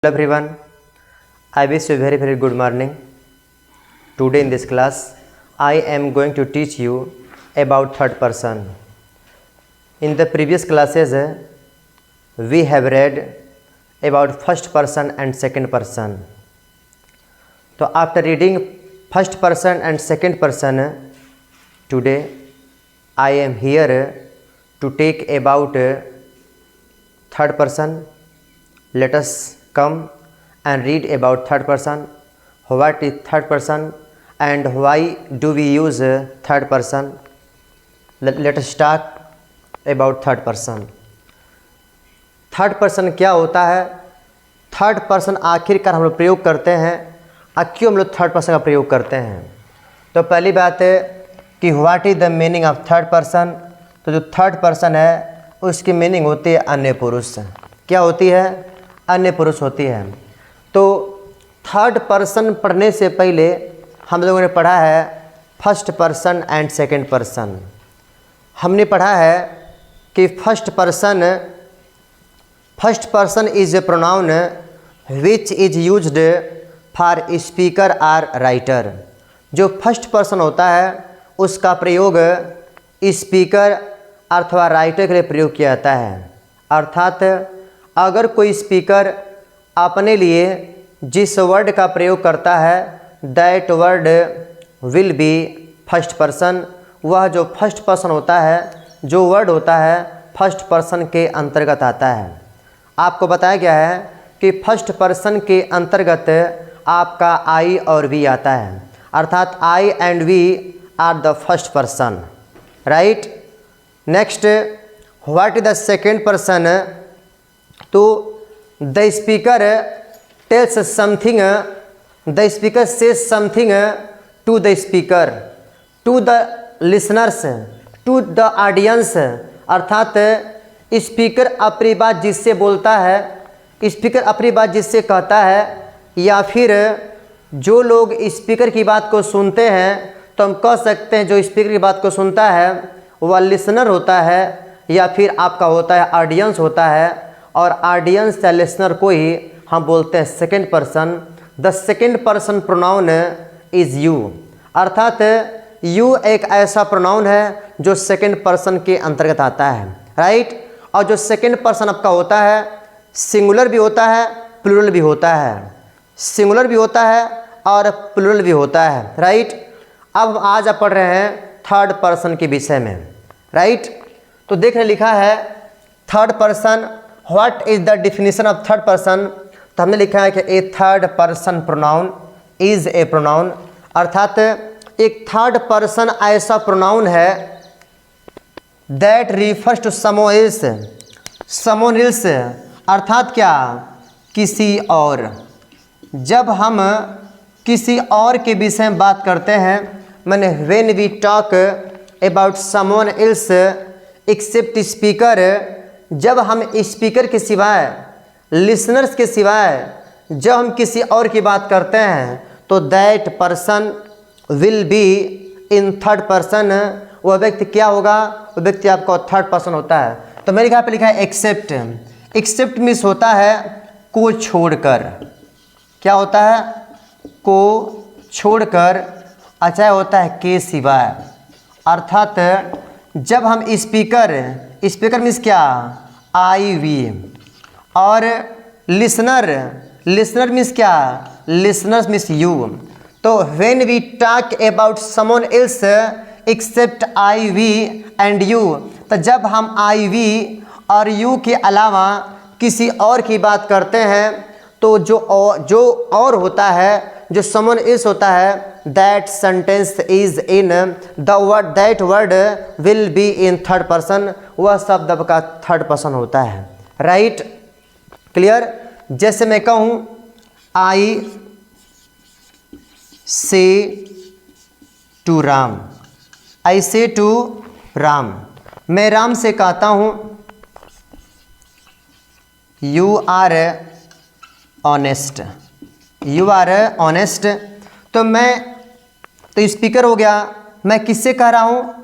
Hello everyone, I wish you very good morning. Today in this class, I am going to teach you about third person. In the previous classes, we have read about first person and second person. So after reading first person and second person, today I am here to take about third person. Let us come and read about third person. What is third person and why do we use third person? Let us start about third person. Third person क्या होता है? Third person आखिरकार हम लोग प्रयोग करते हैं और क्यों हम लोग थर्ड पर्सन का प्रयोग करते हैं? तो पहली बात है कि what is the meaning of third person. तो जो थर्ड पर्सन है उसकी मीनिंग होती है अन्य पुरुष. क्या होती है? अन्य पुरुष होती है. तो थर्ड पर्सन पढ़ने से पहले हम लोगों ने पढ़ा है first person and second person. हमने पढ़ा है कि first person is a pronoun which is used for speaker or writer. जो फर्स्ट पर्सन होता है उसका प्रयोग स्पीकर अथवा राइटर के लिए प्रयोग किया जाता है. अर्थात अगर कोई स्पीकर अपने लिए जिस वर्ड का प्रयोग करता है that word will be first person. वह जो फर्स्ट पर्सन होता है, जो वर्ड होता है फर्स्ट पर्सन के अंतर्गत आता है. आपको बताया गया है कि फर्स्ट पर्सन के अंतर्गत आपका आई और वी आता है. अर्थात I and we are the first person, right. Next, what is the second person? तो the speaker tells something, the speaker says something to the speaker, to the listeners, to the audience. अर्थात speaker अपनी बात जिससे बोलता है, speaker अपनी बात जिससे कहता है, या फिर जो लोग स्पीकर की बात को सुनते हैं तो हम कह सकते हैं जो स्पीकर की बात को सुनता है वह लिसनर होता है या फिर आपका होता है ऑडियंस होता है. और ऑडियंस या लिसनर को ही हम बोलते हैं second person. The second person pronoun is you. अर्थात यू एक ऐसा प्रोनाउन है जो सेकंड पर्सन के अंतर्गत आता है, राइट. और जो सेकंड पर्सन आपका होता है सिंगुलर भी होता है, प्लूरल भी होता है. सिंगुलर भी होता है और प्लूरल भी होता है, राइट. अब आज आप पढ़ रहे हैं थर्ड पर्सन के विषय में, राइट. तो देख रहे लिखा है third person. What is the definition of third person? तो हमने लिखा है कि a third person pronoun is a pronoun. अर्थात एक थर्ड पर्सन ऐसा प्रोनाउन है that refers to someone else. अर्थात क्या? किसी और. जब हम किसी और के विषय में बात करते हैं, मैंने when we talk about someone else except speaker, जब हम स्पीकर के सिवाय, लिसनर्स के सिवाय जब हम किसी और की बात करते हैं तो that person will be in third person. वह व्यक्ति क्या होगा? वह व्यक्ति आपका थर्ड पर्सन होता है. तो मेरे यहाँ पे लिखा है एक्सेप्ट. एक्सेप्ट मीन्स होता है को छोड़कर. क्या होता है? को छोड़कर. अच्छा होता है के सिवाय. अर्थात जब हम स्पीकर मीन्स क्या? I we. और लिसनर मीन्स क्या? Listeners means you. तो when we talk about someone else except I we and you, तो जब हम आई वी और यू के अलावा किसी और की बात करते हैं तो जो और होता है, जो समवन एल्स होता है, that sentence is in the word, that word will be in third person. वह शब्द का थर्ड पर्सन होता है, राइट. क्लियर? जैसे मैं कहूँ I say to Ram, I say to Ram. मैं राम से कहता हूँ you are honest, you are honest. तो स्पीकर हो गया. मैं किससे कह रहा हूँ?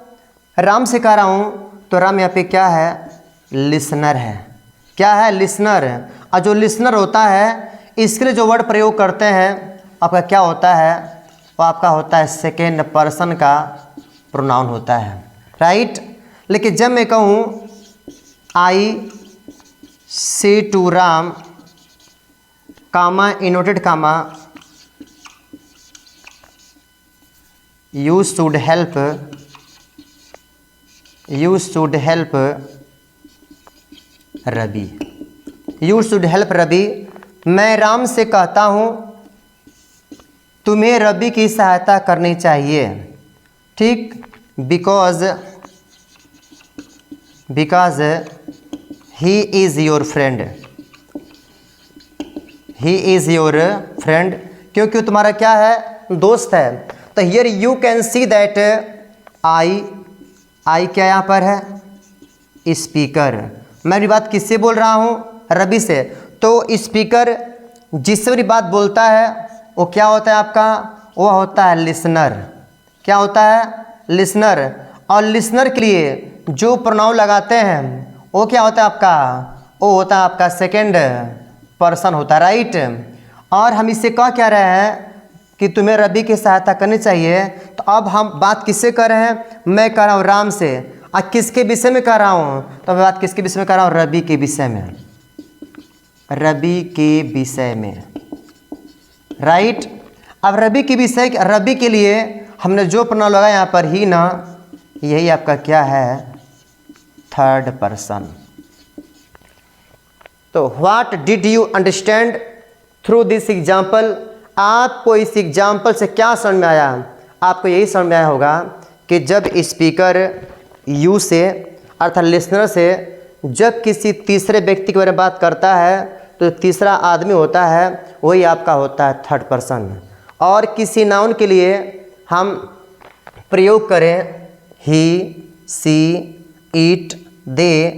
राम से कह रहा हूँ. तो राम यहाँ पे क्या है? लिसनर है. क्या है? लिसनर. और जो लिसनर होता है इसके लिए जो वर्ड प्रयोग करते हैं आपका क्या होता है, वो आपका होता है सेकेंड पर्सन का प्रोनाउन होता है, राइट। लेकिन जब मैं कहूँ I say to Ram comma inverted comma you should help Ravi, you should help Ravi, मैं राम से कहता हूँ तुम्हें रवि की सहायता करनी चाहिए, ठीक। Because he is your friend, he is your friend, क्योंकि तुम्हारा क्या है, दोस्त है। तो here you can see that I क्या यहाँ पर है, स्पीकर। मैं अपनी बात किससे बोल रहा हूँ, रवि से। तो स्पीकर जिससे मेरी बात बोलता है वो क्या होता है आपका, वो होता है लिसनर। क्या होता है, लिसनर। और लिसनर के लिए जो प्रोनाउन लगाते हैं वो क्या होता है आपका, वो होता है आपका सेकेंड पर्सन होता है, राइट। और हम इससे क्या रहे हैं कि तुम्हें रवि की सहायता करनी चाहिए। तो अब हम बात किससे कर रहे हैं, मैं कर रहा हूँ राम से। और किसके विषय में कर रहा हूँ, तो मैं बात किसके विषय में कर रहा हूँ, रवि के विषय में, रवि के विषय में, राइट। अब रवि के विषय, रवि के लिए हमने जो प्रोनाउन लगाया यहाँ पर ही ना, यही आपका क्या है, थर्ड पर्सन। तो what did you understand through this example, आपको इस एग्जाम्पल से क्या समझ में आया। आपको यही समझ में आया होगा कि जब स्पीकर यू से अर्थात लिसनर से जब किसी तीसरे व्यक्ति के बारे में बात करता है तो तीसरा आदमी होता है वही आपका होता है थर्ड पर्सन। और किसी नाउन के लिए हम प्रयोग करें ही, सी, इट, दे,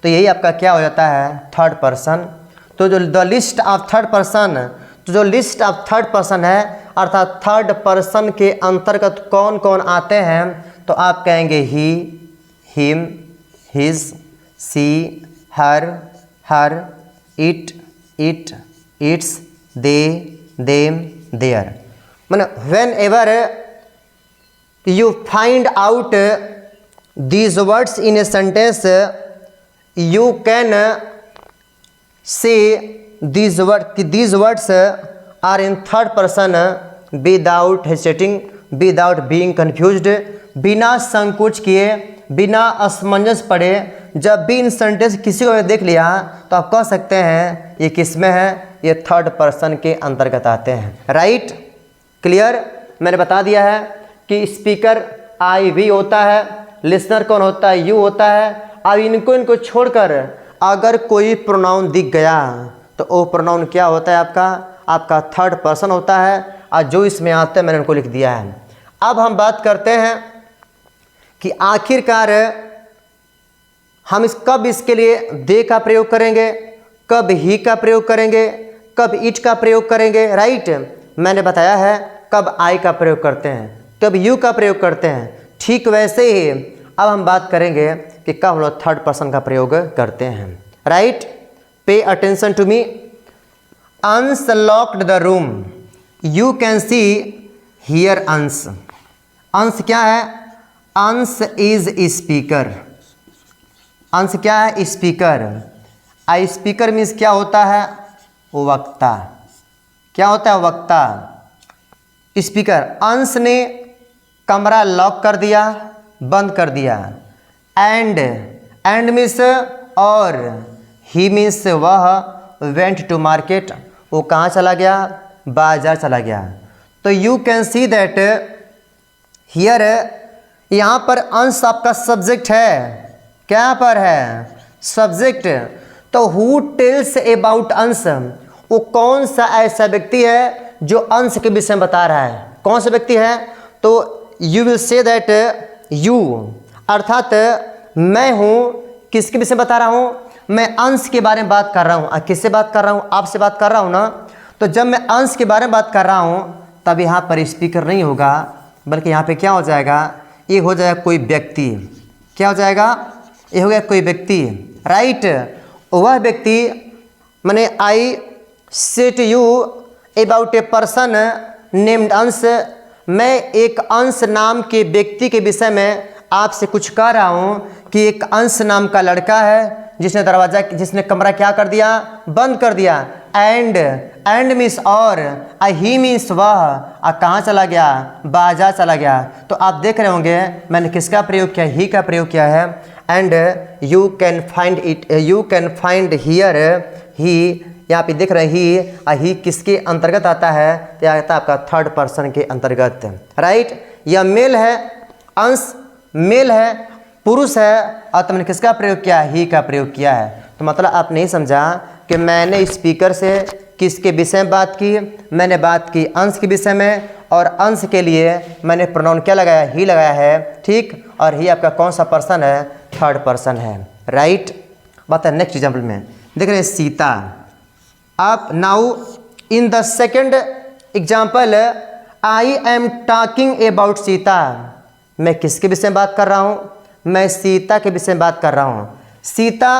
तो यही आपका क्या हो जाता है, थर्ड पर्सन। तो जो the list of third person, तो जो लिस्ट ऑफ थर्ड पर्सन है अर्थात थर्ड पर्सन के अंतर्गत कौन कौन आते हैं, तो आप कहेंगे he, him, his, she, her, it, its, they, them, their. माने whenever you find out these words in a sentence you can say these words are in third person without hesitating, without being confused, बिना संकोच किए, बिना असमंजस पड़े। जब भी इन sentence किसी को देख लिया तो आप कह सकते हैं ये किस में है, ये थर्ड पर्सन के अंतर्गत आते हैं, राइट। क्लियर, मैंने बता दिया है कि स्पीकर आई वी होता है, लिसनर कौन होता है, यू होता है। अब इनको छोड़कर अगर कोई प्रोनाउन दिख गया तो वो प्रोनाउन क्या होता है आपका थर्ड पर्सन होता है। और जो इसमें आते हैं मैंने उनको लिख दिया है। अब हम बात करते हैं कि आखिरकार हम कब इसके लिए दे का प्रयोग करेंगे, कब ही का प्रयोग करेंगे, कब इट का प्रयोग करेंगे, राइट। मैंने बताया है कब आई का प्रयोग करते हैं, कब यू का प्रयोग करते हैं। ठीक वैसे ही अब हम बात करेंगे कि कब हम लोग थर्ड पर्सन का प्रयोग करते हैं, right. Pay attention to me. Ansh locked the room, you can see here Ansh. Ansh क्या है, अंश इज स्पीकर। अंश क्या है, स्पीकर। आई स्पीकर मीन्स क्या होता है, वक्ता। क्या होता है, वक्ता। स्पीकर, अंश ने कमरा लॉक कर दिया, बंद कर दिया। एंड मीन्स और, ही मीन्स वह, वेंट टू मार्केट, वो कहाँ चला गया, बाजार चला गया। तो you can see that here, यहाँ पर अंश आपका सब्जेक्ट है। क्या पर है, सब्जेक्ट। तो हु टेल्स अबाउट अंश, वो कौन सा ऐसा व्यक्ति है जो अंश के विषय में बता रहा है, कौन सा व्यक्ति है। तो you will say that you, अर्थात मैं हूँ, किसके विषय में बता रहा हूँ, मैं अंश के बारे में बात कर रहा हूँ। किससे बात कर रहा हूँ, आपसे बात कर रहा हूँ ना। तो जब मैं अंश के बारे में बात कर रहा हूँ तब यहाँ पर स्पीकर नहीं होगा, बल्कि यहाँ पे क्या हो जाएगा, ये हो जाएगा कोई व्यक्ति। क्या हो जाएगा, ये हो गया कोई व्यक्ति, राइट। वह व्यक्ति माने I said you about a person named Ansh, मैं एक अंश नाम के व्यक्ति के विषय में आपसे कुछ कह रहा हूँ कि एक अंश नाम का लड़का है जिसने कमरा क्या कर दिया, बंद कर दिया। एंड मीन्स और, ही मीन्स वह, कहाँ चला गया, बाजार चला गया। तो आप देख रहे होंगे मैंने किसका प्रयोग किया, ही का प्रयोग किया है। And you can find here he, यहाँ पे देख रहे हैं ही किसके अंतर्गत आता है, तो आता है आपका थर्ड पर्सन के अंतर्गत, राइट। यह मेल है, अंश मेल है, पुरुष है, और तुमने किसका प्रयोग किया, ही का प्रयोग किया है। तो मतलब आप नहीं समझा कि मैंने स्पीकर से किसके विषय में बात की, मैंने बात की अंश के विषय में, और अंश के लिए मैंने प्रोनाउन क्या लगाया, ही लगाया है, ठीक। और ही आपका कौन सा पर्सन है, थर्ड पर्सन है, राइट। बात है नेक्स्ट एग्जाम्पल में देख रहे हैं सीता। आप now in the second example I am talking about Sita, मैं किसके विषय में बात कर रहा हूँ, मैं सीता के विषय में बात कर रहा हूँ। सीता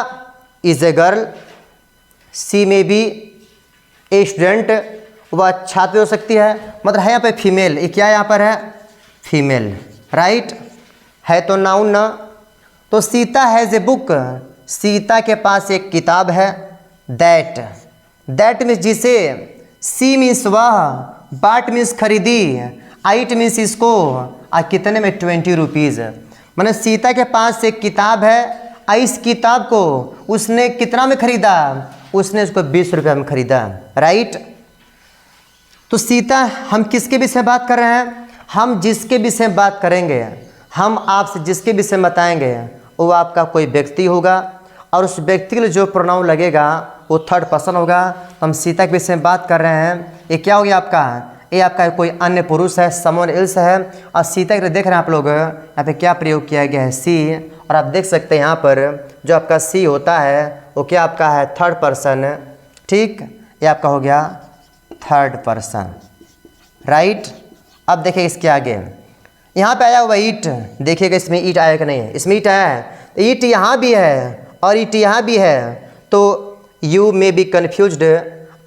इज ए गर्ल, सी में बी ए स्टूडेंट, वह छात्र हो सकती है, मतलब है यहाँ पे फीमेल, ये क्या यहाँ पर है, फीमेल, राइट। है तो नाउन ना। तो Sita has a book, Sita के पास एक किताब है। दैट मीन्स जिसे, सी मीन्स वह, बाट मीन्स खरीदी, आइट मीन्स इसको, और कितने में 20 रुपीज़। मैंने सीता के पास एक किताब है, इस किताब को उसने कितना में खरीदा, उसने उसको 20 रुपये में खरीदा, राइट। तो सीता, हम किसके विषय में बात कर रहे हैं, हम जिसके विषय में बात करेंगे, हम आपसे जिसके विषय में बताएंगे वो आपका कोई व्यक्ति होगा, और उस व्यक्ति के लिए जो प्रोनाउन लगेगा वो थर्ड पर्सन होगा। हम सीता के विषय में बात कर रहे हैं, ये क्या हो गया आपका, ये आपका कोई अन्य पुरुष है, समवन एल्स है। और सीता के लिए देख रहे हैं आप लोग यहाँ पे क्या प्रयोग किया गया है, सी। और आप देख सकते हैं यहाँ पर जो आपका सी होता है वो क्या आपका है, थर्ड पर्सन, ठीक। ये आपका हो गया थर्ड पर्सन, राइट। अब देखिए इसके आगे यहाँ पे आया हुआ ईट, देखिएगा इसमें ईट आया कि नहीं है, इसमें ईट आया है, ईट यहाँ भी है और ईट यहाँ भी है। तो यू मे बी कन्फ्यूज्ड,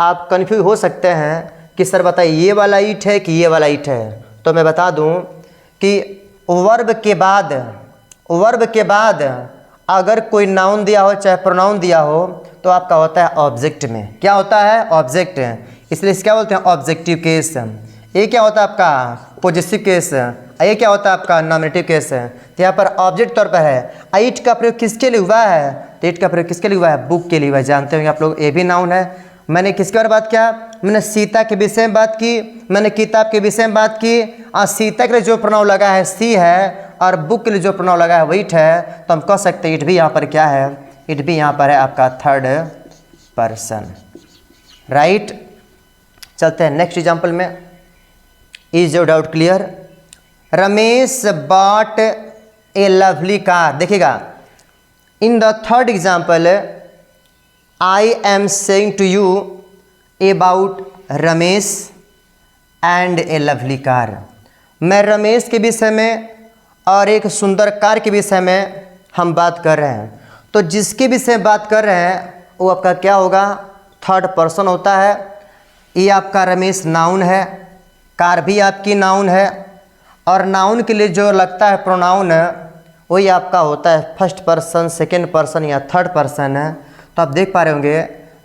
आप कन्फ्यूज हो सकते हैं कि सर बताइए ये वाला ईट है कि ये वाला ईट है। तो मैं बता दूं कि वर्ब के बाद अगर कोई नाउन दिया हो चाहे प्रोनाउन दिया हो तो आपका होता है ऑब्जेक्ट में, क्या होता है, ऑब्जेक्ट। इसलिए क्या बोलते हैं, ऑब्जेक्टिव केस। ये क्या होता है आपका पॉजिटिव केस, ये क्या होता है आपका नॉमिनेटिव केस। तो यहाँ पर ऑब्जेक्ट तौर पर है। ईट का प्रयोग किसके लिए हुआ है, तो ईट का प्रयोग किसके लिए हुआ है, बुक के लिए हुआ है। जानते होंगे आप लोग, ये भी नाउन है। मैंने किसके बारे में बात किया, मैंने सीता के विषय में बात की, मैंने किताब के विषय में बात की। और सीता के लिए जो प्रोनाउन लगा है सी है, और बुक के लिए जो प्रोनाउन लगा है वो इट है। तो हम कह सकते हैं इट भी यहाँ पर क्या है, इट भी यहाँ पर है आपका थर्ड पर्सन, राइट। चलते हैं नेक्स्ट एग्जाम्पल में। Is your doubt clear. Ramesh bought a lovely car. देखिएगा in the third example I am saying to you about Ramesh and a lovely car. मैं रमेश के विषय में और एक सुंदर कार के विषय में हम बात कर रहे हैं। तो जिसके विषय में बात कर रहे हैं वो आपका क्या होगा, थर्ड पर्सन होता है। ये आपका रमेश नाउन है, कार भी आपकी नाउन है, और नाउन के लिए जो लगता है प्रोनाउन वही आपका होता है फर्स्ट पर्सन, सेकेंड पर्सन या थर्ड पर्सन है। तो आप देख पा रहे होंगे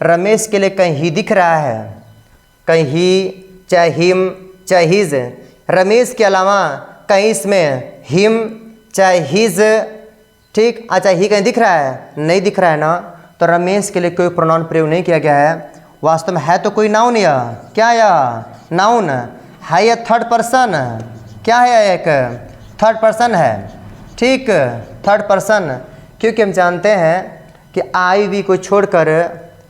रमेश के लिए कहीं ही दिख रहा है, कहीं ही, चाहे हिम, चाहे हिज। रमेश के अलावा कहीं इसमें हिम चाहे हिज, ठीक। अच्छा ही कहीं दिख रहा है, नहीं दिख रहा है ना। तो रमेश के लिए कोई प्रोनाउन प्रयोग नहीं किया गया है। वास्तव में है तो कोई नाउन, या क्या, या नाउन है, या थर्ड पर्सन, क्या है, एक थर्ड पर्सन है, ठीक, थर्ड पर्सन। क्योंकि हम जानते हैं कि आई वी को छोड़कर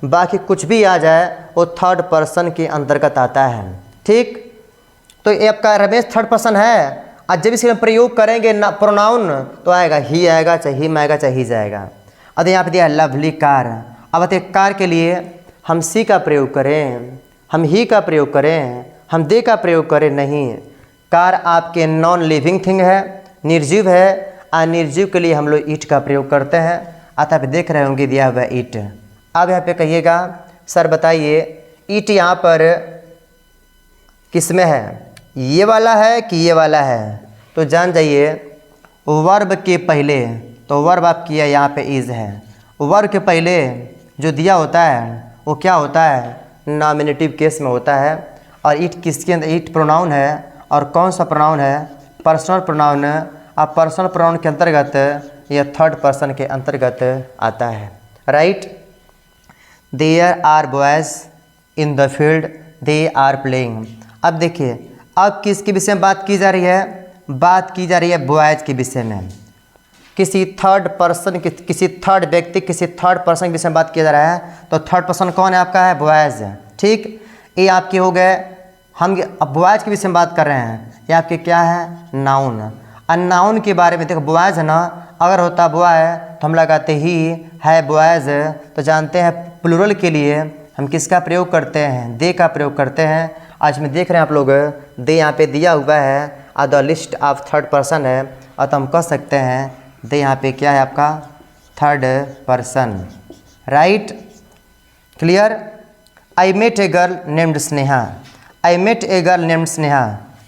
बाकी कुछ भी आ जाए वो थर्ड पर्सन के अंतर्गत आता है, ठीक। तो ये आपका रमेश थर्ड पर्सन है। आज जब इसके प्रयोग करेंगे ना प्रोनाउन तो आएगा ही आएगा, चाहे हिम आएगा, चाहे ही जाएगा। अब यहाँ पे दिया लवली कार। अब आते कार के लिए हम सी का प्रयोग करें, हम ही का प्रयोग करें, हम दे का प्रयोग करें, नहीं। कार आपके नॉन लिविंग थिंग है, निर्जीव है। अनिर्जीव के लिए हम लोग ईट का प्रयोग करते हैं। आप देख रहे होंगे दिया हुआ ईट। अब यहाँ पे कहिएगा सर बताइए इट यहाँ पर किस में है, ये वाला है कि ये वाला है? तो जान जाइए वर्ब के पहले, तो वर्ब आप किया यहाँ पे इज़ है। वर्ब के पहले जो दिया होता है वो क्या होता है, नॉमिनेटिव केस में होता है। और इट किसके अंदर, इट प्रोनाउन है। और कौन सा प्रोनाउन है, पर्सनल प्रोनाउन। अब पर्सनल प्रोनाउन के अंतर्गत या थर्ड पर्सन के अंतर्गत आता है, right. There are boys in the field, they are playing. अब देखिए अब किसके विषय में बात की जा रही है, बात की जा रही है बॉयज़ के विषय में। किसी थर्ड पर्सन, किसी थर्ड व्यक्ति, किसी थर्ड पर्सन के विषय में बात किया जा रहा है। तो थर्ड पर्सन कौन है आपका, है बॉयज़, ठीक। ये आपके हो गए, हम अब बॉयज़ के विषय में बात कर रहे हैं। ये आपके क्या है, नाउन। और नाउन के बारे में देखो, बॉयज़ है ना, अगर होता बॉय तो हम लगाते ही है बॉयज़। तो जानते हैं प्लूरल के लिए हम किसका प्रयोग करते हैं, दे का प्रयोग करते हैं। आज में देख रहे हैं आप लोग, दे यहाँ पे दिया हुआ है और the list of third person है। और तो हम कह सकते हैं दे यहाँ पे क्या है आपका, third person, right, clear. I met a girl named Sneha, I met a girl named Sneha.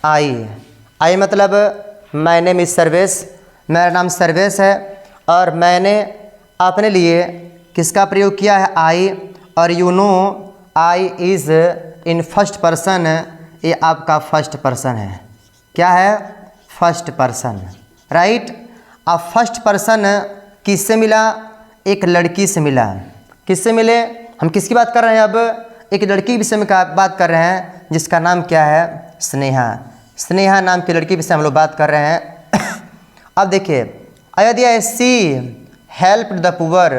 I मतलब माय नेम इज़ सर्वेश, मेरा नाम सर्वेश है। और मैंने अपने लिए किसका प्रयोग किया है, आई। और you know I is in first person, ये आपका फर्स्ट पर्सन है, क्या है, फर्स्ट पर्सन, राइट। अब फर्स्ट पर्सन किससे मिला, एक लड़की से मिला। किससे मिले, हम किसकी बात कर रहे हैं, अब एक लड़की के विषय में बात कर रहे हैं जिसका नाम क्या है, स्नेहा। स्नेहा नाम की लड़की के विषय में हम लोग बात कर रहे हैं। अब देखिए अयोध्या, सी हेल्प द पुअर,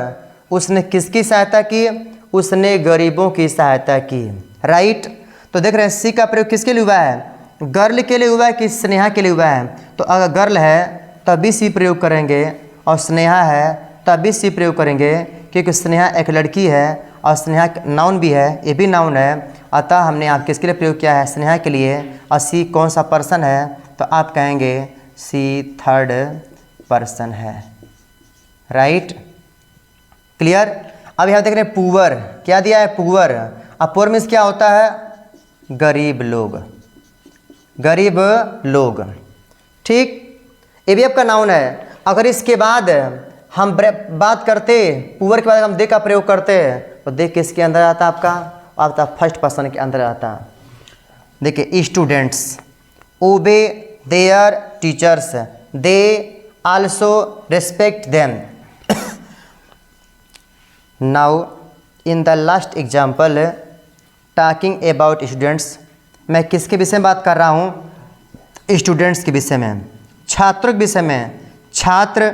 उसने किसकी सहायता की, उसने गरीबों की सहायता की, राइट। तो देख रहे हैं सी का प्रयोग किसके लिए हुआ है, गर्ल के लिए हुआ है कि स्नेहा के लिए हुआ है। तो अगर गर्ल है तभी सी प्रयोग करेंगे, और स्नेहा है तभी सी प्रयोग करेंगे, क्योंकि स्नेहा एक लड़की है और स्नेहा नाउन भी है, ये भी नाउन है। अतः हमने आप किसके लिए प्रयोग किया है, स्नेहा के लिए। और सी कौन सा पर्सन है, तो आप कहेंगे सी थर्ड पर्सन है, राइट, क्लियर। अब यहाँ देख रहे हैं पुअर, क्या दिया है, पुअर। अब पुअर मीन्स क्या होता है, गरीब लोग, गरीब लोग, ठीक। ये भी आपका नाउन है। अगर इसके बाद हम बात करते, पुअर के बाद हम दे का प्रयोग करते तो दे किसके अंदर आता आपका, आपका फर्स्ट पर्सन के अंदर आता। देखिए स्टूडेंट्स ओबे there teachers, they also respect them. Now in the last example talking about students, मैं किसके विषय में बात कर रहा हूँ, स्टूडेंट्स के विषय में, छात्रों के विषय में। छात्र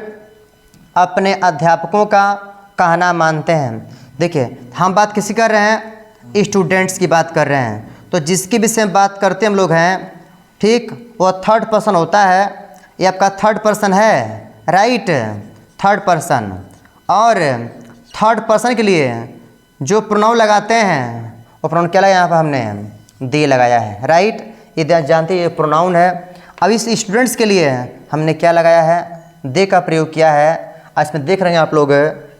अपने अध्यापकों का कहना मानते हैं। देखिए हम बात किसी कर रहे हैं, स्टूडेंट्स की बात कर रहे हैं। तो जिसके विषय में बात करते हम लोग हैं, ठीक, वो थर्ड पर्सन होता है। ये आपका थर्ड पर्सन है, राइट, थर्ड पर्सन। और थर्ड पर्सन के लिए जो प्रोनाउन लगाते हैं वो प्रोनाउन क्या लगाया यहाँ पर हमने, दे लगाया है, राइट। ये जानते हैं ये प्रोनाउन है। अब इस स्टूडेंट्स के लिए हमने क्या लगाया है, दे का प्रयोग किया है। आज में देख रहे हैं आप लोग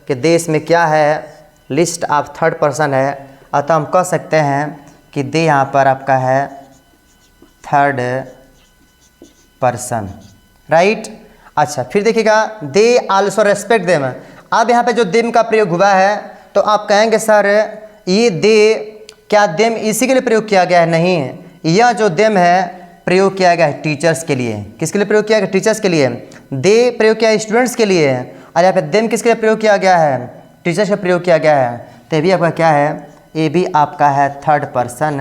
कि देश में क्या है, लिस्ट ऑफ थर्ड पर्सन है। अतः हम कह सकते हैं कि दे यहाँ पर आपका है थर्ड पर्सन, राइट। अच्छा फिर देखिएगा दे आल्सो रेस्पेक्ट देम। अब यहाँ पे जो देम का प्रयोग हुआ है तो आप कहेंगे सर ये दे, क्या देम इसी के लिए प्रयोग किया गया है, नहीं। यह जो देम है प्रयोग किया गया है टीचर्स के लिए। किसके लिए प्रयोग किया गया, टीचर्स के लिए। दे प्रयोग किया है स्टूडेंट्स के लिए, और यहाँ पे देम किसके लिए प्रयोग किया गया है, टीचर्स का प्रयोग किया गया है। तो ये भी आपका क्या है, ये भी आपका है थर्ड पर्सन,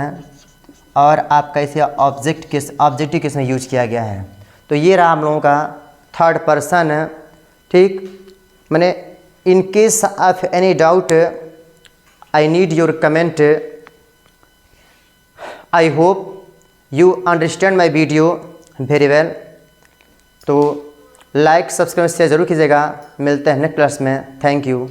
और आपका इसे ऑब्जेक्टिव केस में यूज किया गया है। तो ये रहा हम लोगों का थर्ड पर्सन, ठीक। मैंने in case of any doubt I need your comment. I hope you understand my video very well। तो लाइक सब्सक्राइब शेयर जरूर कीजिएगा। मिलते हैं नेक्स्ट क्लास में। Thank you.